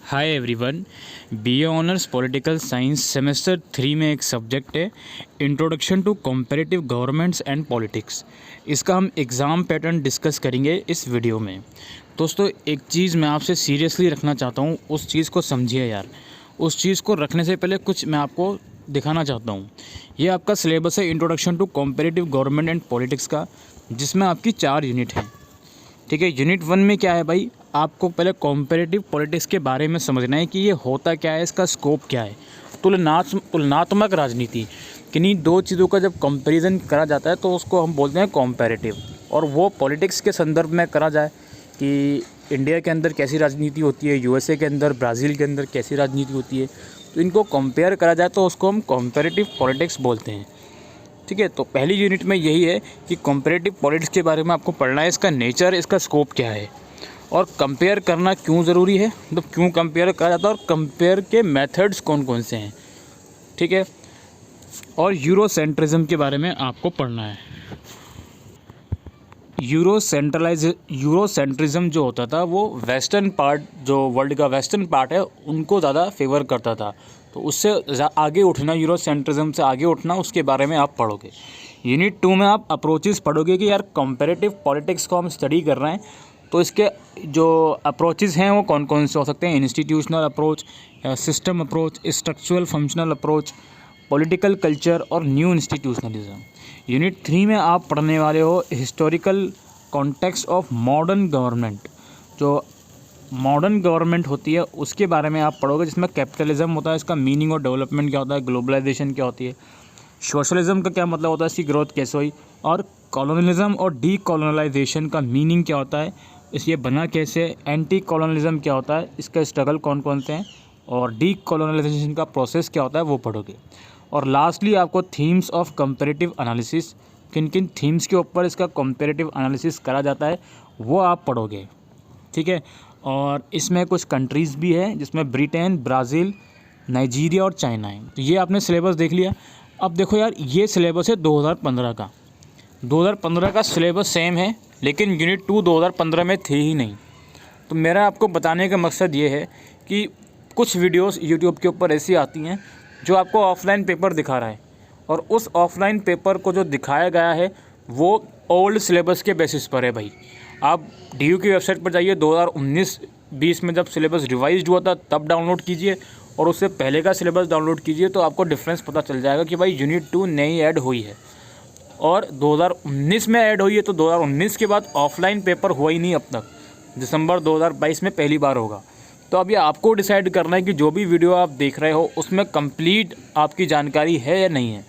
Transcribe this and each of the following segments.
हाय everyone. BA honours political science semester 3 में एक subject है introduction to comparative governments and politics. इसका हम एग्ज़ाम पैटर्न डिस्कस करेंगे इस वीडियो में। दोस्तों, एक चीज़ मैं आपसे सीरियसली रखना चाहता हूँ, उस चीज़ को समझिए यार। उस चीज़ को रखने से पहले कुछ मैं आपको दिखाना चाहता हूँ। ये आपका सिलेबस है introduction to comparative government and politics का, जिसमें आपकी 4 यूनिट हैं। ठीक है, यूनिट 1 में क्या है भाई, आपको पहले कॉम्परेटिव पॉलिटिक्स के बारे में समझना है कि ये होता क्या है, इसका स्कोप क्या है। तुलनात्मक राजनीति, किन्हीं दो चीज़ों का जब कंपैरिजन करा जाता है तो उसको हम बोलते हैं कॉम्पैरेटिव। और वो पॉलिटिक्स के संदर्भ में करा जाए कि इंडिया के अंदर कैसी राजनीति होती है, यूएसए के अंदर, ब्राज़ील के अंदर कैसी राजनीति होती है, तो इनको कंपेयर करा जाए तो उसको हम कॉम्पैरेटिव पॉलिटिक्स बोलते हैं। ठीक है, तो पहली यूनिट में यही है कि कॉम्परेटिव पॉलिटिक्स के बारे में आपको पढ़ना है, इसका नेचर, इसका स्कोप क्या है और कंपेयर करना क्यों ज़रूरी है, मतलब क्यों कंपेयर करा जाता है और कंपेयर के मेथड्स कौन कौन से हैं। ठीक है, और यूरोसेंट्रिज्म के बारे में आपको पढ़ना है। यूरोसेंट्रिज्म जो होता था वो वेस्टर्न पार्ट, जो वर्ल्ड का वेस्टर्न पार्ट है, उनको ज़्यादा फेवर करता था। तो उससे आगे उठना, यूरोसेंट्रिज्म से आगे उठना, उसके बारे में आप पढ़ोगे। यूनिट 2 में आप अप्रोचेस पढ़ोगे कि यार कंपैरेटिव पॉलिटिक्स को हम स्टडी कर रहे हैं तो इसके जो अप्रोचेस हैं वो कौन कौन से हो सकते हैं। Institutional approach, system approach, structural functional approach, political culture और न्यू इंस्टीट्यूशनलिज्म। यूनिट 3 में आप पढ़ने वाले हो historical context of modern government. जो मॉडर्न गवर्नमेंट होती है उसके बारे में आप पढ़ोगे, जिसमें कैपिटलिज्म होता है, इसका मीनिंग और डेवलपमेंट क्या होता है, ग्लोबलाइजेशन क्या होती है, सोशलिज्म का क्या मतलब होता है, इसकी ग्रोथ कैसे हुई, और कॉलोनियलिज्म और डी कॉलोनलाइजेशन का मीनिंग क्या होता है, इस ये बना कैसे, एंटी कॉलोनलिज्म क्या होता है, इसका स्ट्रगल कौन कौन से हैं, और डी कॉलोनलाइजेशन का प्रोसेस क्या होता है, वो पढ़ोगे। और लास्टली आपको थीम्स ऑफ कंपैरेटिव एनालिसिस, किन किन थीम्स के ऊपर इसका कंपैरेटिव एनालिसिस करा जाता है, वो आप पढ़ोगे। ठीक है, और इसमें कुछ कंट्रीज़ भी है जिसमें ब्रिटेन, ब्राज़ील, नाइजीरिया और चाइना है। तो ये आपने सिलेबस देख लिया। अब देखो यार, ये सिलेबस है 2015 का। 2015 का सिलेबस सेम है, लेकिन यूनिट 2 2015 में थे ही नहीं। तो मेरा आपको बताने का मकसद ये है कि कुछ वीडियोस यूट्यूब के ऊपर ऐसी आती हैं जो आपको ऑफलाइन पेपर दिखा रहा है, और उस ऑफलाइन पेपर को जो दिखाया गया है वो ओल्ड सिलेबस के बेसिस पर है भाई। आप DU की वेबसाइट पर जाइए, 2019-20 में जब सिलेबस रिवाइज्ड हुआ था तब डाउनलोड कीजिए, और उससे पहले का सिलेबस डाउनलोड कीजिए, तो आपको डिफरेंस पता चल जाएगा कि भाई यूनिट 2 नई ऐड हुई है और 2019 में ऐड हुई है। तो 2019 के बाद ऑफलाइन पेपर हुआ ही नहीं अब तक, दिसंबर 2022 में पहली बार होगा। तो अब ये आपको डिसाइड करना है कि जो भी वीडियो आप देख रहे हो उसमें कंप्लीट आपकी जानकारी है या नहीं है।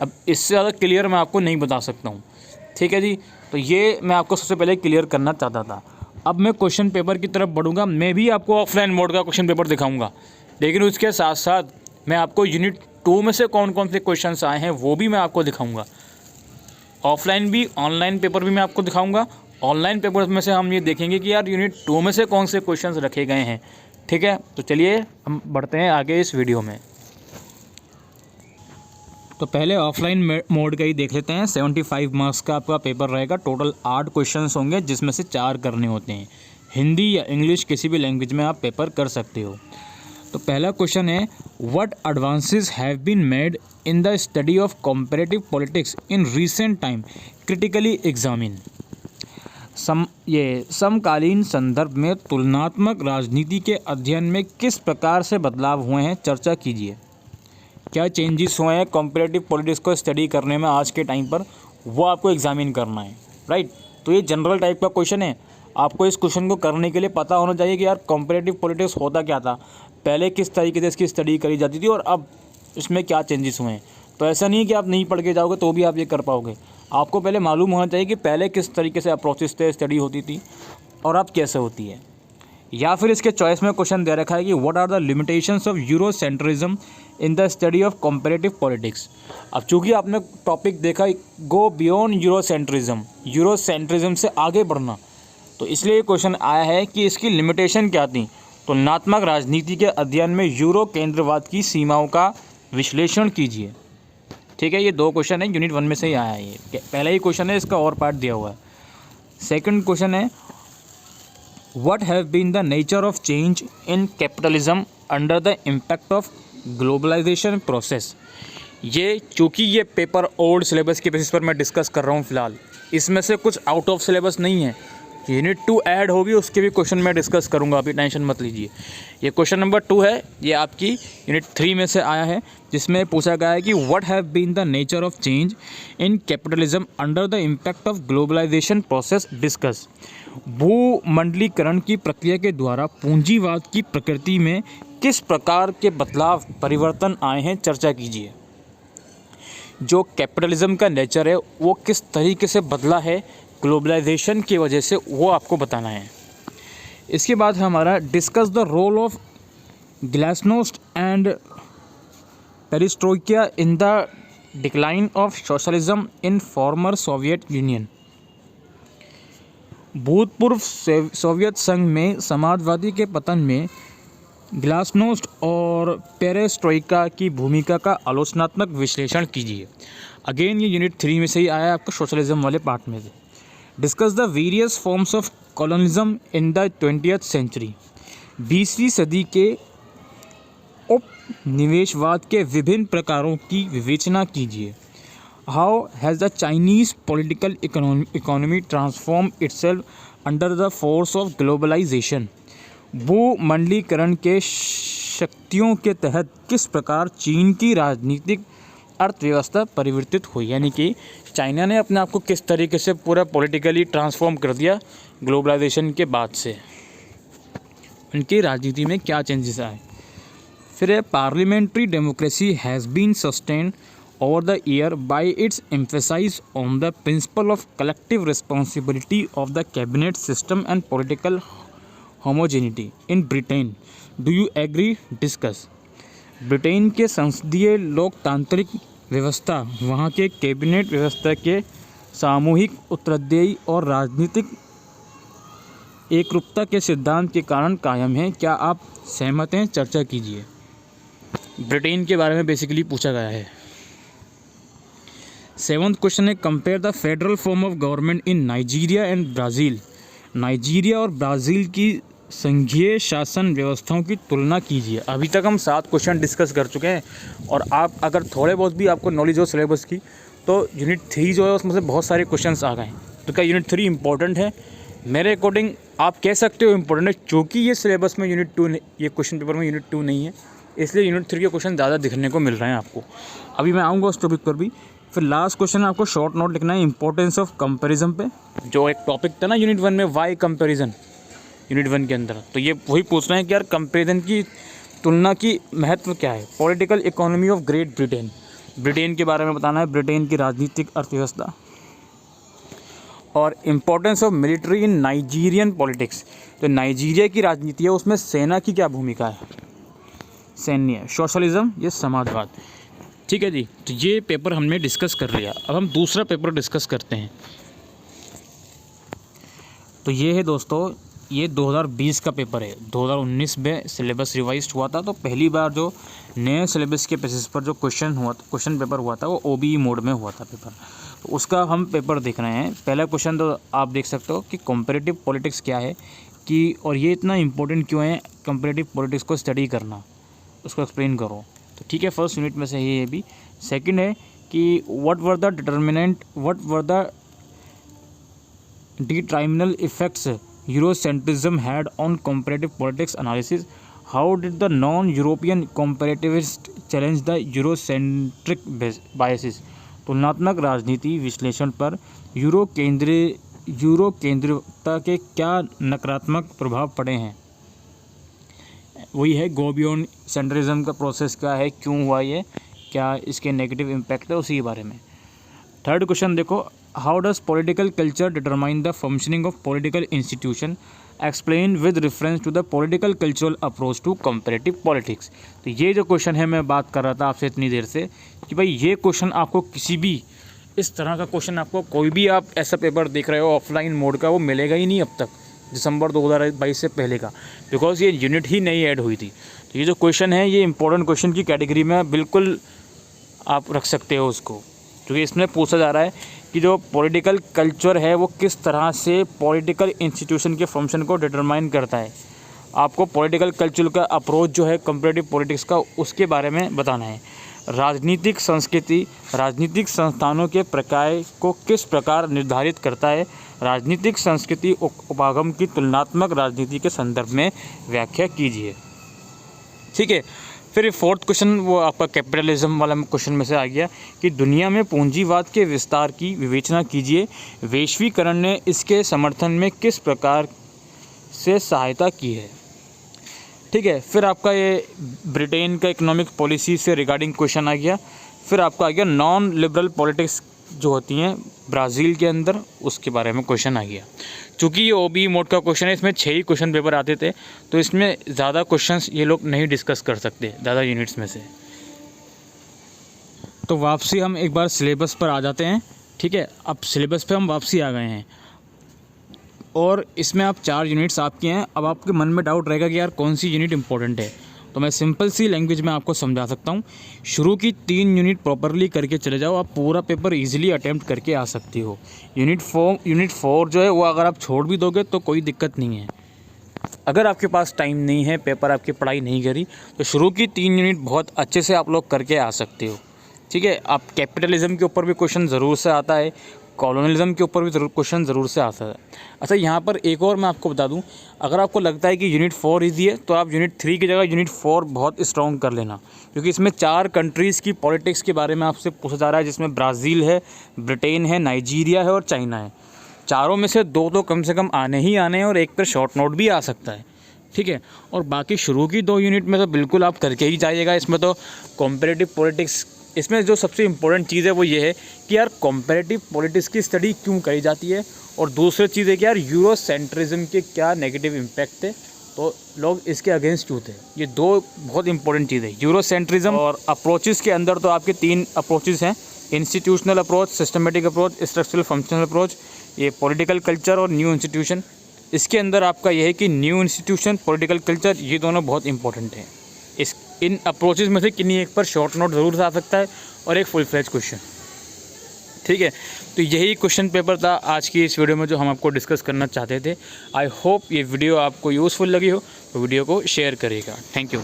अब इससे ज़्यादा क्लियर मैं आपको नहीं बता सकता हूँ। ठीक है जी, तो ये मैं आपको सबसे पहले क्लियर करना चाहता था। अब मैं क्वेश्चन पेपर की तरफ बढ़ूँगा। मैं भी आपको ऑफलाइन मोड का क्वेश्चन पेपर दिखाऊँगा, लेकिन उसके साथ साथ मैं आपको यूनिट 2 में से कौन कौन से क्वेश्चन आए हैं वो भी मैं आपको दिखाऊँगा। ऑफलाइन भी, ऑनलाइन पेपर भी मैं आपको दिखाऊंगा। ऑनलाइन पेपर में से हम ये देखेंगे कि यार यूनिट 2 में से कौन से क्वेश्चंस रखे गए हैं। ठीक है, तो चलिए हम बढ़ते हैं आगे इस वीडियो में। तो पहले ऑफलाइन मोड का ही देख लेते हैं। 75 मार्क्स का आपका पेपर रहेगा। टोटल 8 क्वेश्चंस होंगे, जिसमें से 4 करने होते हैं। हिंदी या इंग्लिश किसी भी लैंग्वेज में आप पेपर कर सकते हो। तो पहला क्वेश्चन है, what advances have been made in the study of comparative politics in recent time, critically examine. समकालीन संदर्भ में तुलनात्मक राजनीति के अध्ययन में किस प्रकार से बदलाव हुए हैं, चर्चा कीजिए। क्या चेंजेस हुए हैं कॉम्परेटिव पॉलिटिक्स को स्टडी करने में आज के टाइम पर, वो आपको एग्जामिन करना है। राइट, तो ये जनरल टाइप का क्वेश्चन है। आपको इस क्वेश्चन को करने के लिए पता होना चाहिए कि यार कॉम्परेटिव पॉलिटिक्स होता क्या था, पहले किस तरीके से इसकी स्टडी करी जाती थी और अब इसमें क्या चेंजेस हुए हैं। तो ऐसा नहीं है कि आप नहीं पढ़ के जाओगे तो भी आप ये कर पाओगे। आपको पहले मालूम होना चाहिए कि पहले किस तरीके से अप्रोचेस थे, स्टडी होती थी, और अब कैसे होती है। या फिर इसके चॉइस में क्वेश्चन दे रखा है कि what are the limitations of Eurocentrism in the study of comparative politics. अब चूँकि आपने टॉपिक देखा गो बियॉन्ड यूरोसेंट्रिज्म, यूरोसेंट्रिज्म से आगे बढ़ना, तो इसलिए क्वेश्चन आया है कि इसकी लिमिटेशन क्या थी। तुलनात्मक राजनीति के अध्ययन में यूरो केंद्रवाद की सीमाओं का विश्लेषण कीजिए। ठीक है, ये 2 क्वेश्चन है, यूनिट 1 में से ही आया है। ये पहला ही क्वेश्चन है, इसका और पार्ट दिया हुआ है। सेकंड क्वेश्चन है, What have been the nature of change in capitalism under the impact of globalization process? ये चूँकि ये पेपर ओल्ड सिलेबस के बेसिस पर मैं डिस्कस कर रहा हूँ फ़िलहाल, इसमें से कुछ आउट ऑफ सिलेबस नहीं है। यूनिट 2 ऐड होगी, उसके भी क्वेश्चन मैं डिस्कस करूँगा, अभी टेंशन मत लीजिए। ये क्वेश्चन नंबर 2 है, ये आपकी यूनिट 3 में से आया है, जिसमें पूछा गया है कि what have been the nature of change in capitalism under the impact of globalisation process discuss. भूमंडलीकरण की प्रक्रिया के द्वारा पूंजीवाद की प्रकृति में किस प्रकार के बदलाव परिवर्तन आए हैं, चर्चा कीजिए। जो कैपिटलिज्म का नेचर है वो किस तरीके से बदला है ग्लोबलाइजेशन की वजह से, वो आपको बताना है। इसके बाद हमारा discuss the role of glasnost and perestroika in the decline of socialism in former Soviet Union. भूतपूर्व सोवियत संघ में समाजवादी के पतन में ग्लासनोस्ट और पेरेस्ट्रोइका की भूमिका का आलोचनात्मक विश्लेषण कीजिए। अगेन ये यूनिट 3 में से ही आया आपका सोशलिज्म वाले पार्ट में से। Discuss the various forms of colonialism in the 20th century. 20वीं सदी के उपनिवेशवाद के विभिन्न प्रकारों की विवेचना कीजिए। How has the Chinese political economy transform itself under the force of globalisation. भूमंडलीकरण के शक्तियों के तहत किस प्रकार चीन की राजनीतिक अर्थव्यवस्था परिवर्तित हुई, यानी कि चाइना ने अपने आप को किस तरीके से पूरा पॉलिटिकली ट्रांसफॉर्म कर दिया ग्लोबलाइजेशन के बाद से, उनकी राजनीति में क्या चेंजेस आए। फिर है parliamentary democracy has been sustained over the year by its emphasis on the principle of collective responsibility of the cabinet system and political homogeneity in Britain. Do you agree? Discuss. Britain के संसदीय लोकतांत्रिक व्यवस्था वहाँ के cabinet व्यवस्था के सामूहिक उत्तरदायी और राजनीतिक एकरूपता के सिद्धांत के कारण कायम है। क्या आप सहमत हैं? चर्चा कीजिए। ब्रिटेन के बारे में बेसिकली पूछा गया है। 7th क्वेश्चन है compare the federal form of government in Nigeria and Brazil. Nigeria और ब्राज़ील की संघीय शासन व्यवस्थाओं की तुलना कीजिए। अभी तक हम 7 क्वेश्चन डिस्कस कर चुके हैं, और आप अगर थोड़े बहुत भी आपको नॉलेज हो सिलेबस की, तो यूनिट 3 जो है उसमें से बहुत सारे क्वेश्चंस आ गए हैं। तो क्या यूनिट 3 इंपॉर्टेंट है? मेरे अकॉर्डिंग आप कह सकते हो इंपॉर्टेंट है, क्योंकि ये सिलेबस में यूनिट 2 ये क्वेश्चन पेपर में यूनिट 2 नहीं है, इसलिए यूनिट 3 के क्वेश्चन ज़्यादा दिखने को मिल रहे हैं आपको। अभी मैं आऊँगा उस टॉपिक पर भी। फिर लास्ट क्वेश्चन आपको शॉर्ट नोट लिखना है इंपॉर्टेंस ऑफ कंपैरिजन पे, जो एक टॉपिक था ना यूनिट 1 में, वाई कंपैरिजन यूनिट 1 के अंदर। तो ये वही पूछना है कि यार कंपैरिजन की तुलना की महत्व क्या है। Political economy of great Britain, Britain के बारे में बताना है, ब्रिटेन की राजनीतिक अर्थव्यवस्था। और importance of military in Nigerian politics, तो नाइजीरिया की राजनीति है उसमें सेना की क्या भूमिका है, सैन्य। सोशलिज्म ये समाजवाद। ठीक है जी, तो ये पेपर हमने डिस्कस कर लिया। अब हम दूसरा पेपर डिस्कस करते हैं। तो ये है दोस्तों, ये 2020 का पेपर है। 2019 में सिलेबस रिवाइज्ड हुआ था, तो पहली बार जो नए सिलेबस के बेसिस पर जो क्वेश्चन पेपर हुआ था वो OBE मोड में हुआ था पेपर। तो उसका हम पेपर देख रहे हैं। पहला क्वेश्चन तो आप देख सकते हो कि कॉम्परेटिव पॉलिटिक्स क्या है, कि और ये इतना इंपॉर्टेंट क्यों है कॉम्परेटिव पॉलिटिक्स को स्टडी करना, उसको एक्सप्लेन करो। तो ठीक है, फर्स्ट यूनिट में से ये भी। सेकंड है कि what were the detrimental effects Eurocentrism had on comparative politics analysis. How did the non European comparativist challenge the Eurocentric biases. तुलनात्मक राजनीति विश्लेषण पर यूरो केंद्रितता के क्या नकारात्मक प्रभाव पड़े हैं। वही है गोबियन सेंट्रिज्म का प्रोसेस क्या है, क्यों हुआ ये, क्या इसके नेगेटिव इम्पैक्ट है, उसी के बारे में। थर्ड क्वेश्चन देखो, how does political culture determine the functioning of political institution, explain with reference to the political cultural approach to comparative politics. तो ये जो क्वेश्चन है, मैं बात कर रहा था आपसे इतनी देर से कि भाई ये क्वेश्चन आपको किसी भी इस तरह का क्वेश्चन, आपको कोई भी आप ऐसा पेपर देख रहे हो ऑफलाइन मोड का, वो मिलेगा ही नहीं अब तक, दिसंबर 2022 से पहले का, बिकॉज ये यूनिट ही नई ऐड हुई थी। तो ये जो क्वेश्चन है, ये इंपॉर्टेंट क्वेश्चन की कैटेगरी में बिल्कुल आप रख सकते हो उसको। क्योंकि इसमें पूछा जा रहा है कि जो पॉलिटिकल कल्चर है वो किस तरह से पॉलिटिकल इंस्टीट्यूशन के फंक्शन को डिटरमाइन करता है। आपको पॉलिटिकल कल्चर का अप्रोच जो है कंपैरेटिव पॉलिटिक्स का, उसके बारे में बताना है। राजनीतिक संस्कृति राजनीतिक संस्थानों के प्रकार को किस प्रकार निर्धारित करता है। राजनीतिक संस्कृति उपागम की तुलनात्मक राजनीति के संदर्भ में व्याख्या कीजिए। ठीक है, फिर फोर्थ क्वेश्चन वो आपका कैपिटलिज्म वाला क्वेश्चन में से आ गया कि दुनिया में पूंजीवाद के विस्तार की विवेचना कीजिए। वैश्वीकरण ने इसके समर्थन में किस प्रकार से सहायता की है। ठीक है, फिर आपका ये ब्रिटेन का इकोनॉमिक पॉलिसी से रिगार्डिंग क्वेश्चन आ गया। फिर आपका आ गया नॉन लिबरल पॉलिटिक्स जो होती हैं ब्राज़ील के अंदर, उसके बारे में क्वेश्चन आ गया। चूँकि ये ओबी मोड का क्वेश्चन है, इसमें 6 ही क्वेश्चन पेपर आते थे, तो इसमें ज़्यादा क्वेश्चंस ये लोग नहीं डिस्कस कर सकते ज़्यादा यूनिट्स में से। तो वापसी हम एक बार सिलेबस पर आ जाते हैं। ठीक है, अब सिलेबस पे हम वापसी आ गए हैं और इसमें आप 4 यूनिट्स आपकी हैं। अब आपके मन में डाउट रहेगा कि यार कौन सी यूनिट इंपॉर्टेंट है, तो मैं सिंपल सी लैंग्वेज में आपको समझा सकता हूँ। शुरू की 3 यूनिट प्रॉपरली करके चले जाओ, आप पूरा पेपर इजीली अटेम्प्ट करके आ सकती हो। यूनिट 4 जो है वो अगर आप छोड़ भी दोगे तो कोई दिक्कत नहीं है। अगर आपके पास टाइम नहीं है, पेपर आपकी पढ़ाई नहीं करी, तो शुरू की 3 यूनिट बहुत अच्छे से आप लोग करके आ सकते हो। ठीक है, आप कैपिटलिज्म के ऊपर भी क्वेश्चन ज़रूर से आता है, कॉलोनियलिज्म के ऊपर भी क्वेश्चन ज़रूर से आता है। अच्छा, यहाँ पर एक और मैं आपको बता दूँ, अगर आपको लगता है कि यूनिट 4 ईजी है तो आप यूनिट 3 की जगह यूनिट 4 बहुत स्ट्रॉन्ग कर लेना, क्योंकि इसमें 4 कंट्रीज़ की पॉलिटिक्स के बारे में आपसे पूछा जा रहा है, जिसमें ब्राज़ील है, ब्रिटेन है, नाइजीरिया है और चाइना है। चारों में से 2 तो कम से कम आने ही आने हैं और एक पर शॉर्ट नोट भी आ सकता है। ठीक है, और बाकी शुरू की 2 यूनिट में तो बिल्कुल आप करके ही जाइएगा। इसमें तो कॉम्परेटिव पॉलिटिक्स, इसमें जो सबसे इम्पोर्टेंट चीज़ है वो ये है कि यार कॉम्परेटिव पॉलिटिक्स की स्टडी क्यों करी जाती है, और दूसरी चीज़ है कि यार यूरोसेंट्रिज्म के क्या नेगेटिव इम्पैक्ट थे, तो लोग इसके अगेंस्ट क्यों थे। ये 2 बहुत इंपॉर्टेंट चीज़ है। यूरोसेंट्रिज्म और अप्रोचेस के अंदर तो आपके 3 अप्रोचेस हैं, institutional approach, systematic approach, structural functional approach, ये पॉलिटिकल कल्चर और न्यू इंस्टीट्यूशन। इसके अंदर आपका यह है कि न्यू इंस्टीट्यूशन, पॉलिटिकल कल्चर, ये दोनों बहुत इंपॉर्टेंट हैं। इन अप्रोचेस में से किन्हीं एक पर शॉर्ट नोट ज़रूर से आ सकता है और एक फुल फ्लेज क्वेश्चन। ठीक है, तो यही क्वेश्चन पेपर था आज की इस वीडियो में जो हम आपको डिस्कस करना चाहते थे। आई होप ये वीडियो आपको यूज़फुल लगी हो, तो वीडियो को शेयर करिएगा। Thank you.